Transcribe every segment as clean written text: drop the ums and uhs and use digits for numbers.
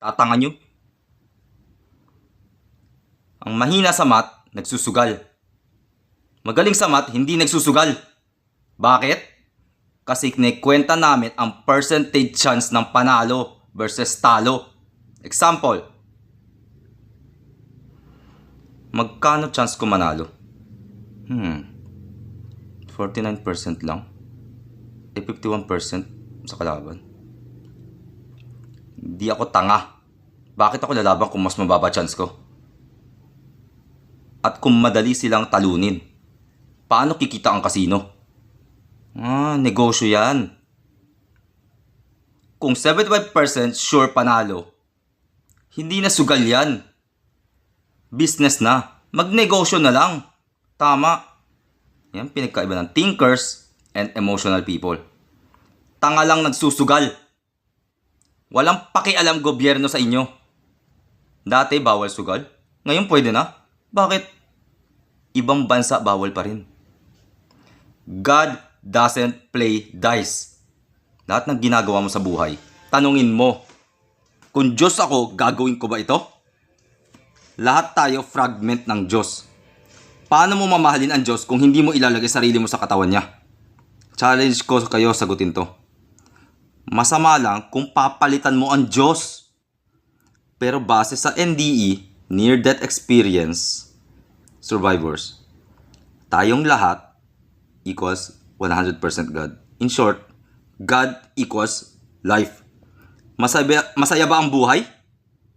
Tatanga nyo. Ang mahina sa math, nagsusugal. Magaling sa math, hindi nagsusugal. Bakit? Kasi kinikwenta namin ang percentage chance ng panalo versus talo. Example, magkano chance ko manalo? 49% lang. 51% sa kalaban. Di ako tanga. Bakit ako lalaban kung mas mababa chance ko? At kung madali silang talunin, paano kikita ang kasino? Negosyo yan. Kung 75% sure panalo, hindi na sugal yan. Business na. Magnegosyo na lang. Tama. Yan pinagkaiba ng thinkers and emotional people. Tanga lang nagsusugal. Walang pakialam gobyerno sa inyo. Dati bawal sugal, ngayon pwede na. Bakit? Ibang bansa bawal pa rin. God doesn't play dice. Lahat ng ginagawa mo sa buhay, tanungin mo, kung Diyos ako, gagawin ko ba ito? Lahat tayo fragment ng Diyos. Paano mo mamahalin ang Diyos kung hindi mo ilalagay sarili mo sa katawan niya? Challenge ko kayo, sagutin to. Masama lang kung papalitan mo ang Diyos. Pero base sa NDE, Near Death Experience Survivors, tayong lahat equals 100% God. In short, God equals life. Masaya ba ang buhay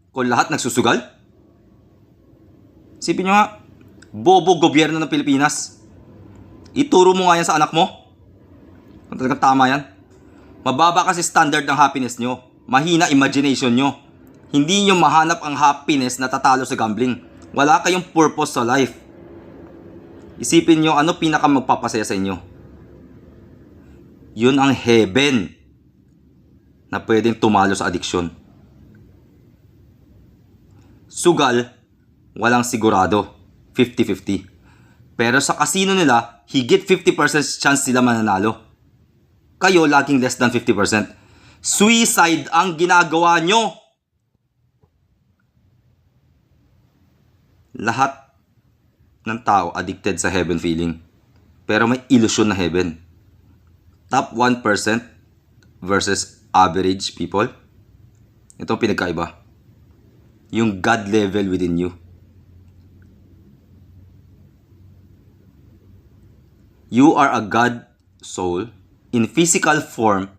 kung lahat nagsusugal? Isipin nyo nga, bobo gobyerno ng Pilipinas. Ituro mo nga yan sa anak mo. Kung talagang tama yan. Mababa kasi standard ng happiness nyo. Mahina imagination nyo. Hindi nyo mahanap ang happiness na tatalo sa gambling. Wala kayong purpose sa life. Isipin nyo ano pinaka magpapasaya sa inyo. Yun ang heaven na pwedeng tumalo sa addiction. Sugal, walang sigurado. 50-50. Pero sa casino nila, higit 50% chance sila mananalo. Kayo, laging less than 50%. Suicide ang ginagawa nyo. Lahat ng tao addicted sa heaven feeling. Pero may illusion na heaven. Top 1% versus average people. Ito ang pinagkaiba. Yung God level within you. You are a God soul in physical form